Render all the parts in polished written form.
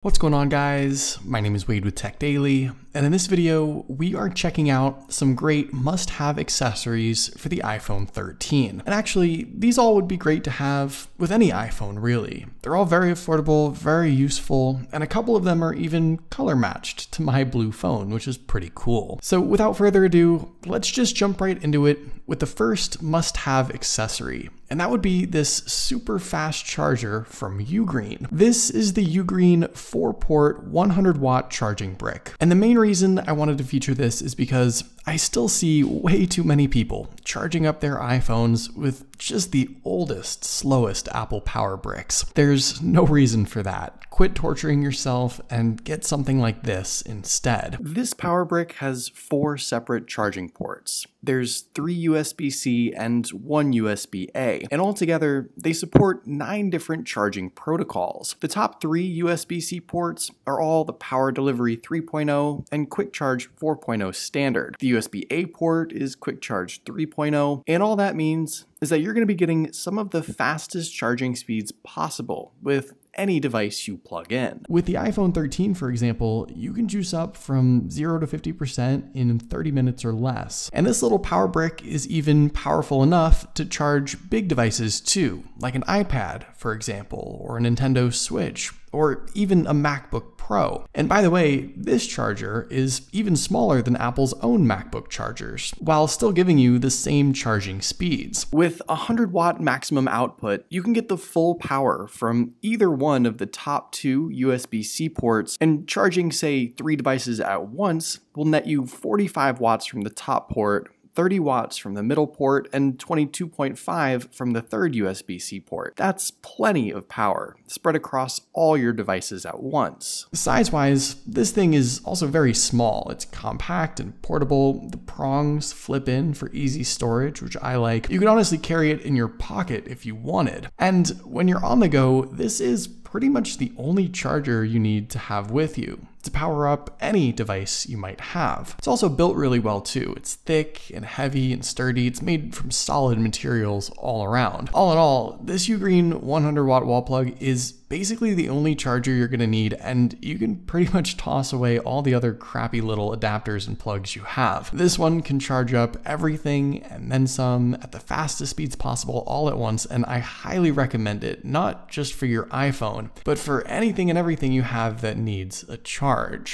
What's going on, guys? My name is Wade with TechDaily, and in this video, we are checking out some great must-have accessories for the iPhone 13. And actually, these all would be great to have with any iPhone, really. They're all very affordable, very useful, and a couple of them are even color matched to my blue phone, which is pretty cool. So without further ado, let's just jump right into it with the first must-have accessory. And that would be this super fast charger from Ugreen. This is the Ugreen 4-port 100 watt charging brick. And the main reason I wanted to feature this is because I still see way too many people charging up their iPhones with just the oldest, slowest Apple power bricks. There's no reason for that. Quit torturing yourself and get something like this instead. This power brick has 4 separate charging ports. There's 3 USB-C and 1 USB-A, and altogether they support 9 different charging protocols. The top 3 USB-C ports are all the Power Delivery 3.0 and Quick Charge 4.0 standard. The USB-A port is Quick Charge 3.0, and all that means is that you're going to be getting some of the fastest charging speeds possible with any device you plug in. With the iPhone 13, for example, you can juice up from 0 to 50% in 30 minutes or less. And this little power brick is even powerful enough to charge big devices too, like an iPad, for example, or a Nintendo Switch, or even a MacBook Pro. And by the way, this charger is even smaller than Apple's own MacBook chargers, while still giving you the same charging speeds. With 100 watt maximum output, you can get the full power from either one of the top 2 USB-C ports, and charging, say, 3 devices at once will net you 45 watts from the top port, 30 watts from the middle port, and 22.5 from the third USB-C port. That's plenty of power, spread across all your devices at once. Size-wise, this thing is also very small. It's compact and portable. The prongs flip in for easy storage, which I like. You can honestly carry it in your pocket if you wanted. And when you're on the go, this is pretty much the only charger you need to have with you to power up any device you might have. It's also built really well too. It's thick and heavy and sturdy. It's made from solid materials all around. All in all, this Ugreen 100 watt wall plug is basically the only charger you're gonna need, and you can pretty much toss away all the other crappy little adapters and plugs you have. This one can charge up everything and then some at the fastest speeds possible all at once, and I highly recommend it, not just for your iPhone, but for anything and everything you have that needs a charge.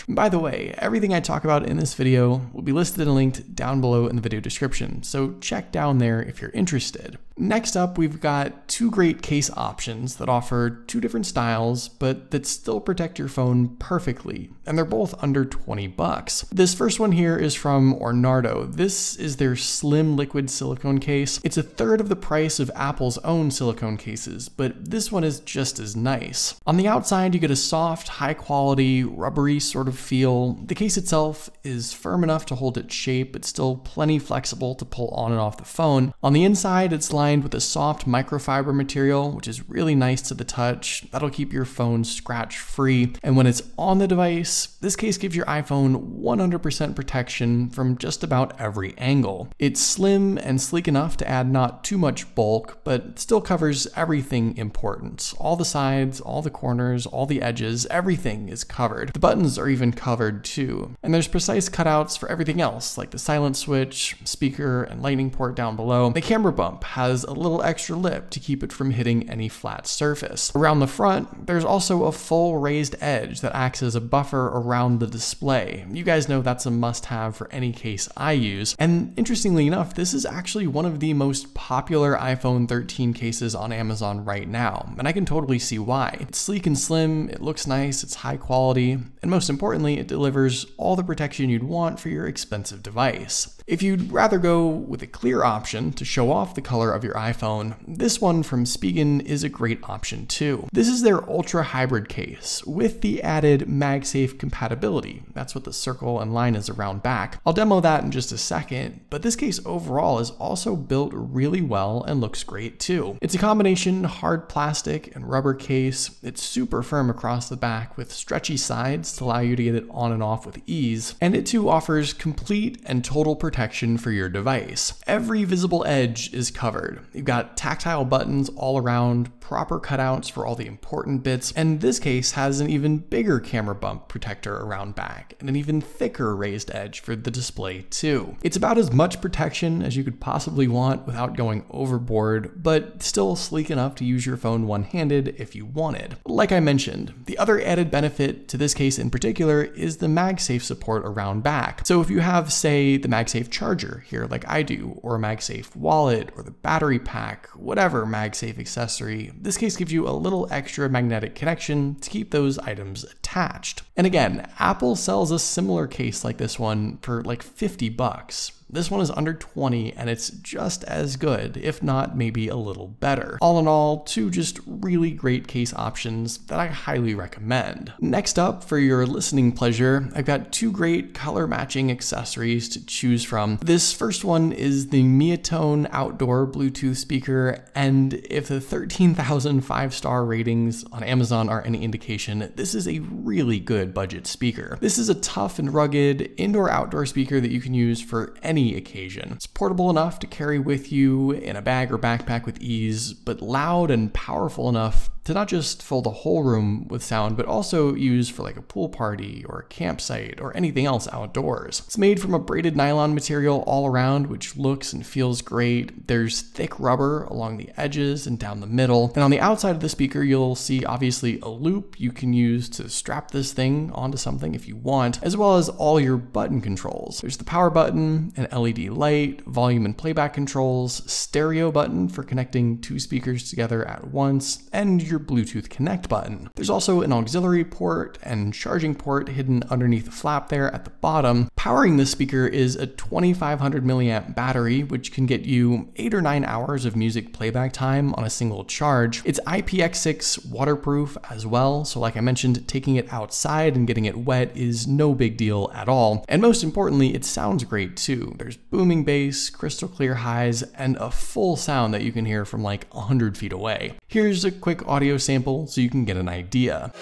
By the way, everything I talk about in this video will be listed and linked down below in the video description, so check down there if you're interested. Next up, we've got 2 great case options that offer 2 different styles, but that still protect your phone perfectly, and they're both under 20 bucks. This first one here is from Ornardo. This is their slim liquid silicone case. It's a third of the price of Apple's own silicone cases, but this one is just as nice. On the outside, you get a soft, high quality, rubbery sort of feel. The case itself is firm enough to hold its shape, but still plenty flexible to pull on and off the phone. On the inside, it's lined with a soft microfiber material, which is really nice to the touch. That'll keep your phone scratch free. And when it's on the device, this case gives your iPhone 100% protection from just about every angle. It's slim and sleek enough to add not too much bulk, but still covers everything important. All the sides, all the corners, all the edges, everything is covered. The buttons are even covered too. And there's precise cutouts for everything else, like the silent switch, speaker, and lightning port down below. The camera bump has a little extra lip to keep it from hitting any flat surface. Around the front, there's also a full raised edge that acts as a buffer around the display. You guys know that's a must-have for any case I use. And interestingly enough, this is actually one of the most popular iPhone 13 cases on Amazon right now, and I can totally see why. It's sleek and slim, it looks nice, it's high quality, and most importantly, it delivers all the protection you'd want for your expensive device. If you'd rather go with a clear option to show off the color of your iPhone, this one from Spigen is a great option too. This is their Ultra Hybrid case with the added MagSafe compatibility. That's what the circle and line is around back. I'll demo that in just a second, but this case overall is also built really well and looks great too. It's a combination hard plastic and rubber case. It's super firm across the back with stretchy sides to allow you to get it on and off with ease, and it too offers complete and total protection for your device. Every visible edge is covered. You've got tactile buttons all around, proper cutouts for all the important bits, and this case has an even bigger camera bump protector around back, and an even thicker raised edge for the display too. It's about as much protection as you could possibly want without going overboard, but still sleek enough to use your phone one-handed if you wanted. Like I mentioned, the other added benefit to this case in particular is the MagSafe support around back. So if you have, say, the MagSafe charger here like I do, or a MagSafe wallet, or the battery pack, whatever MagSafe accessory, this case gives you a little extra magnetic connection to keep those items attached. And again, Apple sells a similar case like this one for like $50. This one is under 20 and it's just as good, if not maybe a little better. All in all, two just really great case options that I highly recommend. Next up, for your listening pleasure, I've got two great color matching accessories to choose from. This first one is the Miatone outdoor Bluetooth speaker, and if the 13,000 5-star ratings on Amazon are any indication, this is a really good budget speaker. This is a tough and rugged indoor-outdoor speaker that you can use for any occasion. It's portable enough to carry with you in a bag or backpack with ease, but loud and powerful enough to not just fill the whole room with sound, but also use for like a pool party or a campsite or anything else outdoors. It's made from a braided nylon material all around, which looks and feels great. There's thick rubber along the edges and down the middle. And on the outside of the speaker, you'll see obviously a loop you can use to strap this thing onto something if you want, as well as all your button controls. There's the power button, an LED light, volume and playback controls, stereo button for connecting two speakers together at once, and your Bluetooth Connect button. There's also an auxiliary port and charging port hidden underneath the flap there at the bottom. Powering this speaker is a 2500 milliamp battery, which can get you 8 or 9 hours of music playback time on a single charge. It's IPX6 waterproof as well, so like I mentioned, taking it outside and getting it wet is no big deal at all. And most importantly, it sounds great too. There's booming bass, crystal clear highs, and a full sound that you can hear from like 100 feet away. Here's a quick audio sample so you can get an idea.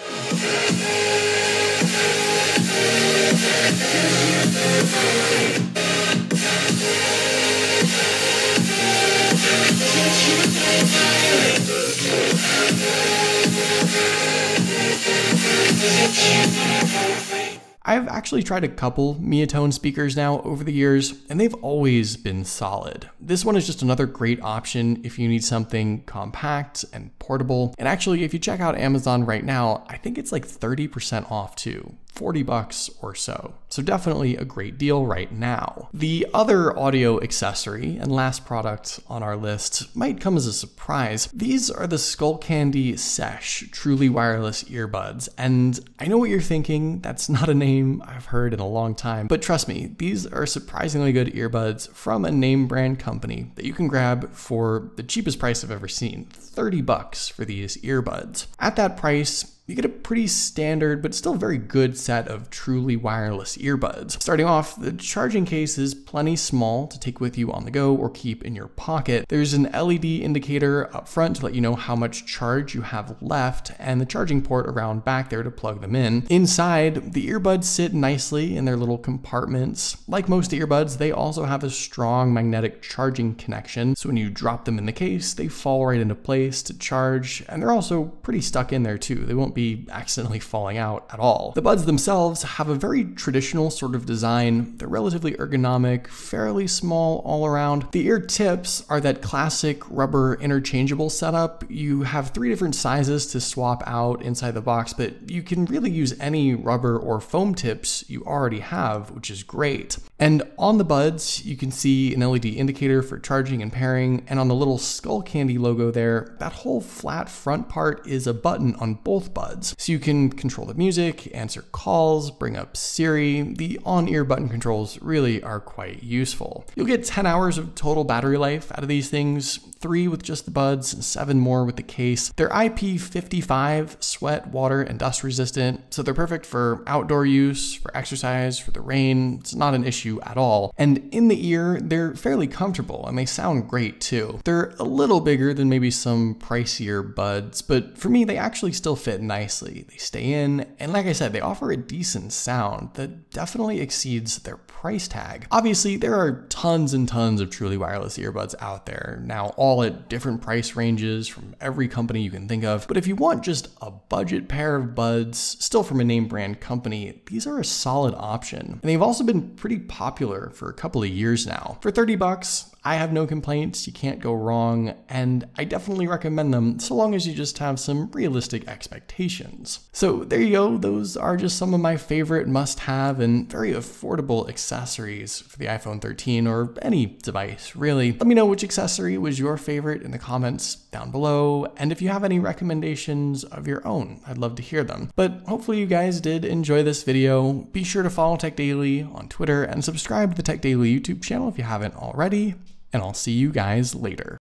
I've actually tried a couple Miatone speakers now over the years, and they've always been solid. This one is just another great option if you need something compact and portable. And actually, if you check out Amazon right now, I think it's like 30% off too. $40 or so. So definitely a great deal right now. The other audio accessory and last product on our list might come as a surprise. These are the Skullcandy Sesh truly wireless earbuds. And I know what you're thinking, that's not a name I've heard in a long time, but trust me, these are surprisingly good earbuds from a name brand company that you can grab for the cheapest price I've ever seen, $30 for these earbuds. At that price, you get a pretty standard but still very good set of truly wireless earbuds. Starting off, the charging case is plenty small to take with you on the go or keep in your pocket. There's an LED indicator up front to let you know how much charge you have left, and the charging port around back there to plug them in. Inside, the earbuds sit nicely in their little compartments. Like most earbuds, they also have a strong magnetic charging connection, so when you drop them in the case, they fall right into place to charge, and they're also pretty stuck in there too. They won't be accidentally falling out at all. The buds themselves have a very traditional sort of design. They're relatively ergonomic, fairly small all around. The ear tips are that classic rubber interchangeable setup. You have 3 different sizes to swap out inside the box, but you can really use any rubber or foam tips you already have, which is great. And on the buds, you can see an LED indicator for charging and pairing, and on the little Skullcandy logo there, that whole flat front part is a button on both buds. So you can control the music, answer calls, bring up Siri. The on-ear button controls really are quite useful. You'll get 10 hours of total battery life out of these things, 3 with just the buds, and 7 more with the case. They're IP55 sweat, water, and dust resistant, so they're perfect for outdoor use, for exercise, for the rain. It's not an issue at all. And in the ear, they're fairly comfortable and they sound great too. They're a little bigger than maybe some pricier buds, but for me, they actually still fit nicely. nicely, they stay in, and like I said, they offer a decent sound that definitely exceeds their price tag. Obviously, there are tons and tons of truly wireless earbuds out there, now all at different price ranges from every company you can think of, but if you want just a budget pair of buds, still from a name brand company, these are a solid option. And they've also been pretty popular for a couple of years now. For 30 bucks, I have no complaints, you can't go wrong, and I definitely recommend them so long as you just have some realistic expectations. So there you go, those are just some of my favorite must-have and very affordable accessories for the iPhone 13 or any device, really. Let me know which accessory was your favorite in the comments down below, and if you have any recommendations of your own, I'd love to hear them. But hopefully you guys did enjoy this video. Be sure to follow TechDaily on Twitter and subscribe to the TechDaily YouTube channel if you haven't already. And I'll see you guys later.